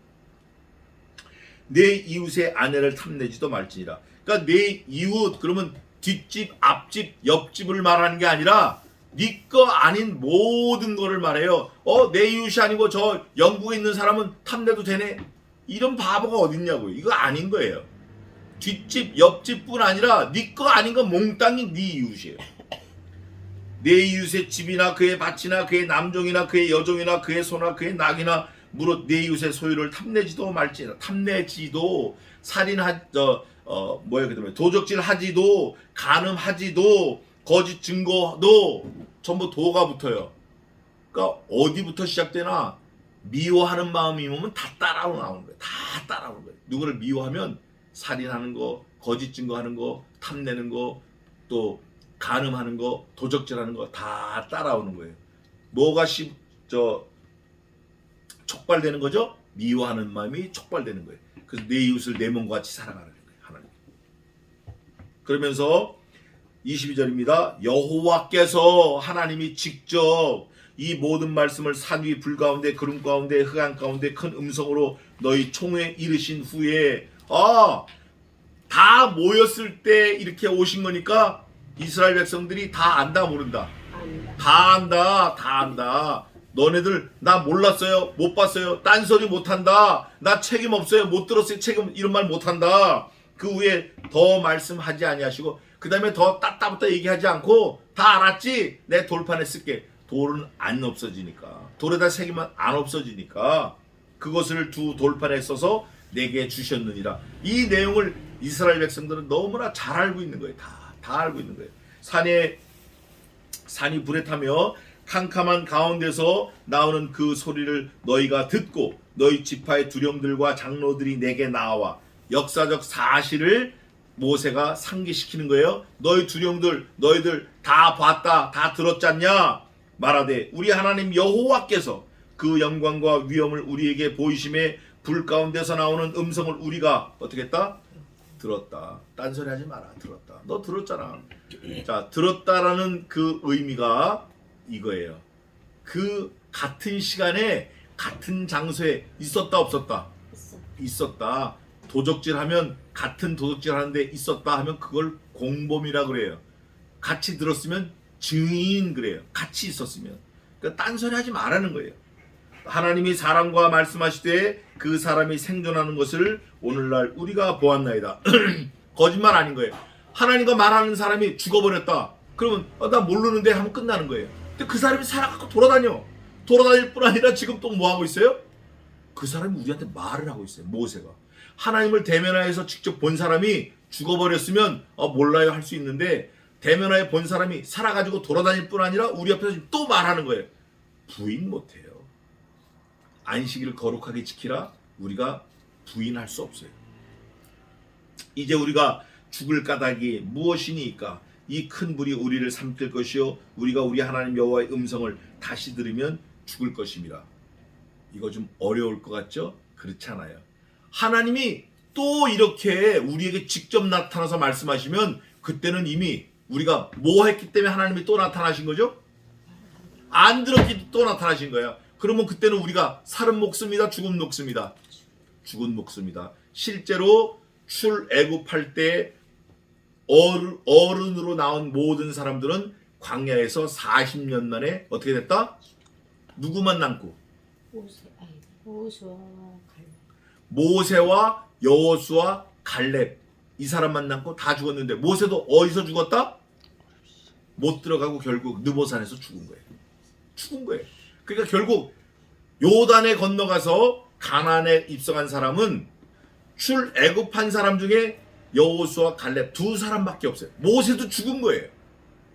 내 이웃의 아내를 탐내지도 말지니라. 그러니까 내 이웃, 그러면 뒷집, 앞집, 옆집을 말하는 게 아니라 네 거 아닌 모든 거를 말해요. 내 이웃이 아니고 저 영국에 있는 사람은 탐내도 되네? 이런 바보가 어딨냐고요. 이거 아닌 거예요. 뒷집, 옆집뿐 아니라 네 거 아닌 건 몽땅이 네 이웃이에요. 내 이웃의 집이나 그의 밭이나 그의 남종이나 그의 여종이나 그의 소나 그의 낙이나 무릇 내 이웃의 소유를 탐내지도 말지니라. 탐내지도, 도적질하지도, 간음하지도, 거짓 증거도 전부 도가 붙어요. 그러니까 어디부터 시작되나 미워하는 마음이 오면 다 따라오는 거예요. 다 따라오는 거예요. 누구를 미워하면 살인하는 거, 거짓 증거하는 거, 탐내는 거, 또 간음하는 거, 도적질하는 거 다 따라오는 거예요. 뭐가 촉발되는 거죠? 미워하는 마음이 촉발되는 거예요. 그래서 내 이웃을 내 몸과 같이 사랑하는 거예요. 하나님. 그러면서 22절입니다. 여호와께서 하나님이 직접 이 모든 말씀을 산 위 불 가운데 구름 가운데 흑암 가운데 큰 음성으로 너희 총회에 이르신 후에 다 모였을 때 이렇게 오신 거니까 이스라엘 백성들이 다 안다 모른다? 다 안다. 너네들 나 몰랐어요, 못 봤어요, 딴소리 못한다, 나 책임 없어요, 못 들었어요, 책임, 이런 말 못한다. 그 후에 더 말씀하지 아니하시고 그 다음에 더 따따부터 얘기하지 않고 다 알았지? 내 돌판에 쓸게. 돌은 안 없어지니까, 돌에다 새기면 안 없어지니까 그것을 두 돌판에 써서 내게 주셨느니라. 이 내용을 이스라엘 백성들은 너무나 잘 알고 있는 거예요. 다 알고 있는 거예요. 산에 산이 불에 타며 캄캄한 가운데서 나오는 그 소리를 너희가 듣고 너희 지파의 두령들과 장로들이 내게 나와 역사적 사실을 모세가 상기시키는 거예요. 너희 두령들 너희들 다 봤다 다 들었잖냐 말하되 우리 하나님 여호와께서 그 영광과 위엄을 우리에게 보이심에 불 가운데서 나오는 음성을 우리가 어떻게 했다? 들었다. 딴소리 하지 마라. 들었다. 너 들었잖아. 자, 들었다라는 그 의미가 이거예요. 그 같은 시간에 같은 장소에 있었다 없었다? 있었다. 도적질 하면 같은 도적질 하는데 있었다 하면 그걸 공범이라 그래요. 같이 들었으면 증인 그래요. 같이 있었으면. 그러니까 딴소리 하지 말라는 거예요. 하나님이 사람과 말씀하시되 그 사람이 생존하는 것을 오늘날 우리가 보았나이다. 거짓말 아닌 거예요. 하나님과 말하는 사람이 죽어버렸다. 그러면 나 모르는데 하면 끝나는 거예요. 근데 그 사람이 살아가고 돌아다닐 뿐 아니라 지금 또 뭐 하고 있어요? 그 사람이 우리한테 말을 하고 있어요. 모세가. 하나님을 대면하여서 직접 본 사람이 죽어버렸으면 몰라요 할 수 있는데 대면하여 본 사람이 살아가지고 돌아다닐 뿐 아니라 우리 앞에서 또 말하는 거예요. 부인 못해요. 안식일을 거룩하게 지키라. 우리가 부인할 수 없어요. 이제 우리가 죽을 까닭이 무엇이니까? 이 큰 불이 우리를 삼킬 것이요 우리가 우리 하나님 여호와의 음성을 다시 들으면 죽을 것입니다. 이거 좀 어려울 것 같죠? 그렇지 않아요. 하나님이 또 이렇게 우리에게 직접 나타나서 말씀하시면 그때는 이미 우리가 뭐 했기 때문에 하나님이 또 나타나신 거죠? 안 들었기 또 나타나신 거예요. 그러면 그때는 우리가 살은 목숨이다 죽은 목숨이다. 죽은 목숨이다. 실제로 출애굽할 때 어른으로 나온 모든 사람들은 광야에서 40년 만에 어떻게 됐다? 누구만 남고? 모세와 여호수아 갈렙 이 사람만 남고 다 죽었는데 모세도 어디서 죽었다? 못 들어가고 결국 느보산에서 죽은 거예요. 죽은 거예요. 그러니까 결국 요단에 건너가서 가나안에 입성한 사람은 출애굽한 사람 중에 여호수아 갈렙 두 사람밖에 없어요. 모세도 죽은 거예요.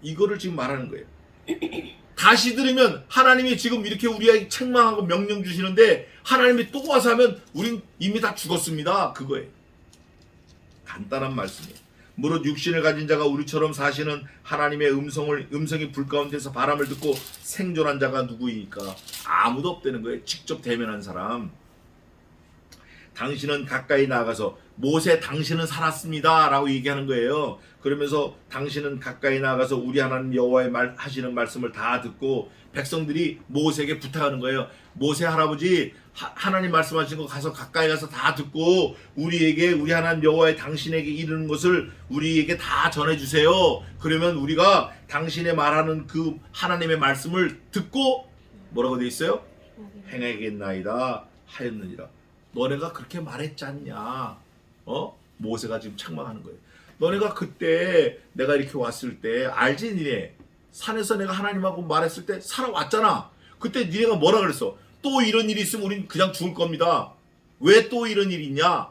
이거를 지금 말하는 거예요. 다시 들으면 하나님이 지금 이렇게 우리에게 책망하고 명령 주시는데 하나님이 또 와서 하면 우린 이미 다 죽었습니다. 그거예요. 간단한 말씀이에요. 무릇 육신을 가진 자가 우리처럼 사시는 하나님의 음성이 불 가운데서 바람을 듣고 생존한 자가 누구이니까? 아무도 없다는 거예요. 직접 대면한 사람. 당신은 가까이 나아가서 모세 당신은 살았습니다 라고 얘기하는 거예요. 그러면서 당신은 가까이 나아가서 우리 하나님 여호와의 하시는 말씀을 다 듣고 백성들이 모세에게 부탁하는 거예요. 모세 할아버지 하나님 말씀하신 거 가서 가까이 가서 다 듣고 우리에게 우리 하나님 여호와의 당신에게 이르는 것을 우리에게 다 전해주세요. 그러면 우리가 당신의 말하는 그 하나님의 말씀을 듣고 뭐라고 돼 있어요? 행하겠나이다 하였느니라. 너네가 그렇게 말했지 않냐? 모세가 지금 책망하는 거예요. 너네가 그때 내가 이렇게 왔을 때 알지 니네? 산에서 내가 하나님하고 말했을 때 살아왔잖아. 그때 니네가 뭐라 그랬어? 또 이런 일이 있으면 우린 그냥 죽을 겁니다. 왜 또 이런 일이 있냐?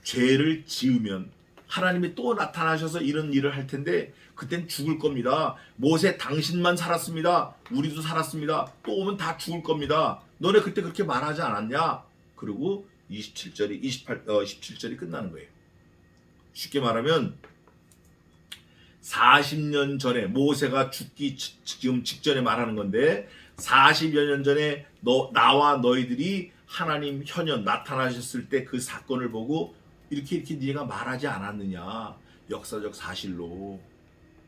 죄를 지으면 하나님이 또 나타나셔서 이런 일을 할 텐데 그땐 죽을 겁니다. 모세 당신만 살았습니다. 우리도 살았습니다. 또 오면 다 죽을 겁니다. 너네 그때 그렇게 말하지 않았냐? 그리고 17절이 끝나는 거예요. 쉽게 말하면 40년 전에 모세가 죽기 지금 직전에 말하는 건데 40여 년 전에 나와 너희들이 하나님 현현 나타나셨을 때 그 사건을 보고 이렇게 네가 말하지 않았느냐. 역사적 사실로.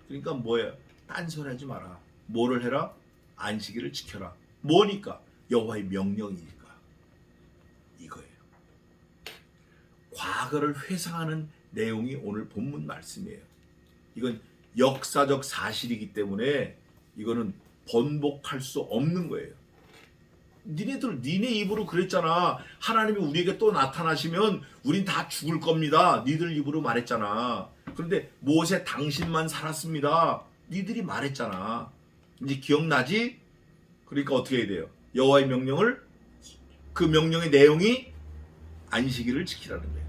그러니까 뭐예요? 딴소리 하지 마라. 뭐를 해라? 안식일을 지켜라. 뭐니까? 여호와의 명령이니까. 이거예요. 과거를 회상하는 내용이 오늘 본문 말씀이에요. 이건 역사적 사실이기 때문에 이거는 번복할 수 없는 거예요. 니네 입으로 그랬잖아. 하나님이 우리에게 또 나타나시면 우린 다 죽을 겁니다. 니들 입으로 말했잖아. 그런데 모세 당신만 살았습니다. 니들이 말했잖아. 이제 기억나지? 그러니까 어떻게 해야 돼요? 여호와의 명령을 그 명령의 내용이 안식일을 지키라는 거예요.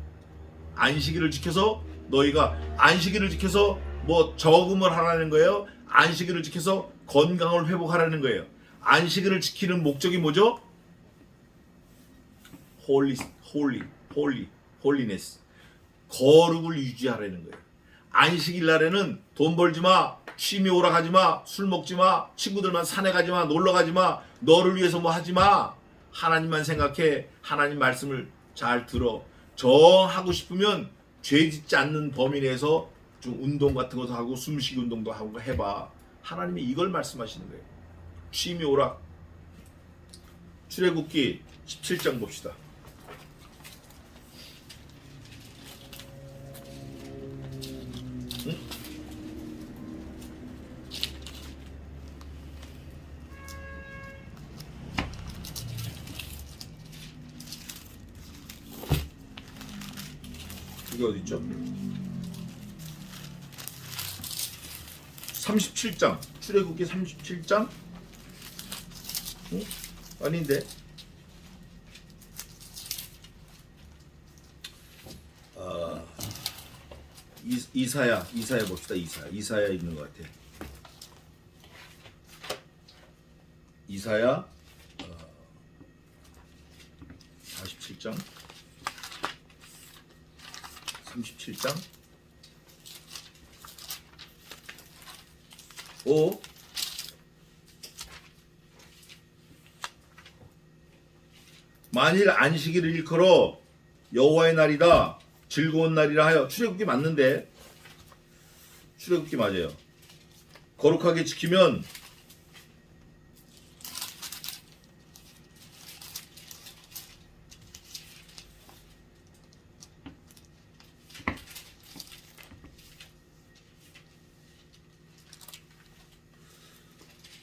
안식일을 지켜서 너희가 안식일을 지켜서 뭐 저금을 하라는 거예요? 안식일을 지켜서 건강을 회복하라는 거예요. 안식일을 지키는 목적이 뭐죠? 홀리네스. 거룩을 유지하라는 거예요. 안식일 날에는 돈 벌지 마, 취미 오락하지 마, 술 먹지 마, 친구들만 산에 가지 마, 놀러 가지 마, 너를 위해서 뭐 하지 마. 하나님만 생각해. 하나님 말씀을 잘 들어. 정하고 싶으면 죄 짓지 않는 범위 내에서 좀 운동 같은 것도 하고 숨쉬기 운동도 하고 해봐. 하나님이 이걸 말씀하시는 거예요. 취미 오락. 출애굽기 17장 봅시다. 응? 이게 어디 있죠? 37장. 출애굽기 37장? 응? 아닌데. 이사야 봅시다. 이사야 있는 것 같아. 이사야 47장 37장 5 만일 안식일을 일컬어 여호와의 날이다 즐거운 날이라 하여. 출애굽기 맞는데, 출애굽기 맞아요. 거룩하게 지키면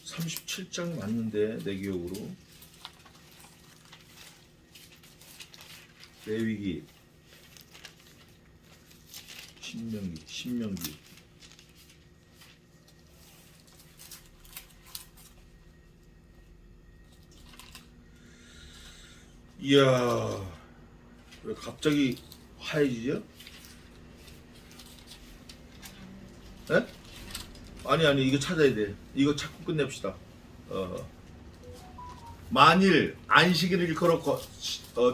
(37장) 맞는데 내 기억으로. 레위기, 신명기. 이야, 왜 갑자기 하얘지죠? 에? 아니 이거 찾아야 돼. 이거 찾고 끝냅시다. 만일 안식일을 일컬어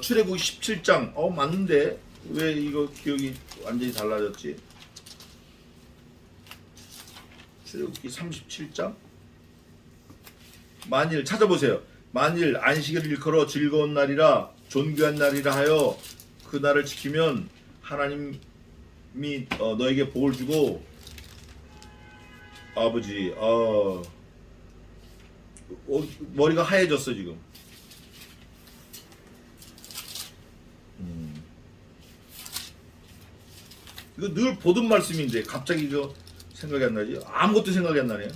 출애굽기 17장. 맞는데 왜 이거 기억이 완전히 달라졌지? 출애굽기 37장. 만일 찾아보세요. 만일 안식일을 일컬어 즐거운 날이라 존귀한 날이라 하여 그 날을 지키면 하나님이 너에게 복을 주고. 아버지, 머리가 하얘졌어 지금. 이거 늘 보던 말씀인데 갑자기 이거 생각이 안 나지? 아무것도 생각이 안 나네요.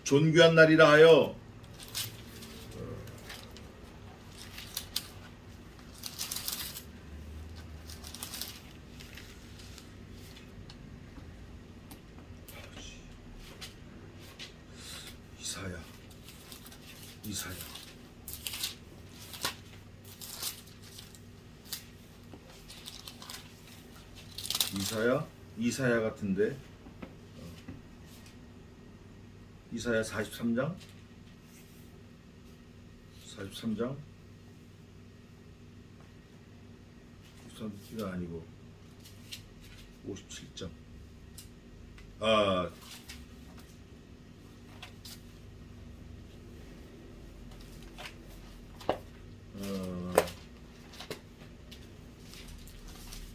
존귀한 날이라 하여 이사야 같은데. 이사야 43장 43가 아니고 57장.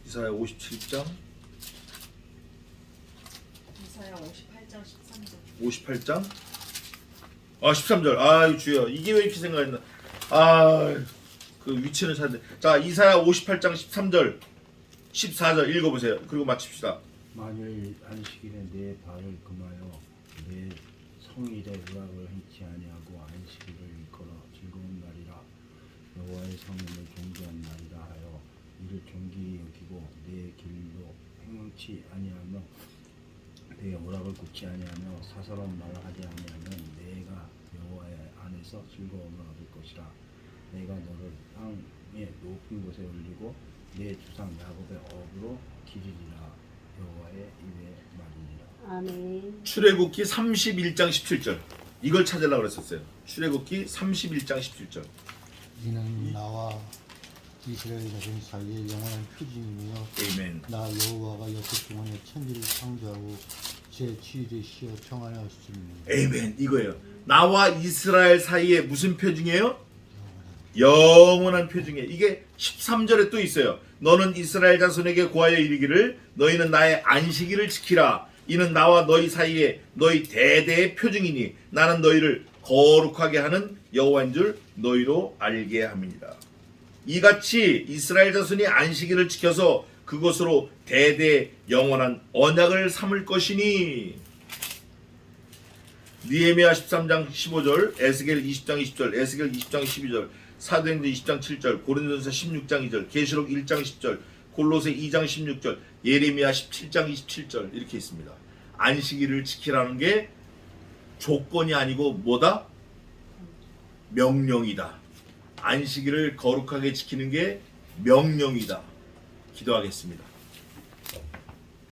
이사야 57장 58장 13절. 이거 주여, 이게 왜 이렇게 생각했나. 그 위치는 찾는데. 자, 이사야 58장 13절 14절 읽어보세요. 그리고 마칩시다. 만일 안식일에 내 발을 금하여 내 성일에 의학을 행치 아니하고 안식일을 일컬어 즐거운 날이라 여호와의 성령을 존귀한 날이라 하여 이를 존귀히 여기고 내 길도 행치 아니하며 내 오락을 굽지 아니하며 사사로운 말을 하지 아니하면 내가 여호와의 안에서 즐거움을 얻을 것이라. 내가 너를 땅의 높은 곳에 올리고 내 조상 야곱의 업으로 기르리라. 여호와의 입의 말이니라. 아멘. 출애굽기 31장 17절. 이걸 찾으려고 그랬었어요. 출애굽기 31장 17절. 이는 나와 이스라엘 자손 사이에 영원한 표징이며 아멘. 나 여호와가 역대 동안에 천지를 창조하고 제 지위를 씌워 평안하였습니다. 아멘. 이거예요. 나와 이스라엘 사이에 무슨 표징이에요? 영원한 표징이에요. 이게 13절에 또 있어요. 너는 이스라엘 자손에게 고하여 이르기를 너희는 나의 안식일을 지키라. 이는 나와 너희 사이에 너희 대대의 표징이니 나는 너희를 거룩하게 하는 여호와인 줄 너희로 알게 함이니라. 이같이 이스라엘 자손이 안식일을 지켜서 그것으로 대대 영원한 언약을 삼을 것이니. 느헤미야 13장 15절, 에스겔 20장 20절, 에스겔 20장 12절, 사도행전 20장 7절, 고린도전서 16장 2절, 계시록 1장 10절, 골로새 2장 16절, 예레미야 17장 27절 이렇게 있습니다. 안식일을 지키라는 게 조건이 아니고 뭐다? 명령이다. 안식일을 거룩하게 지키는 게 명령이다. 기도하겠습니다.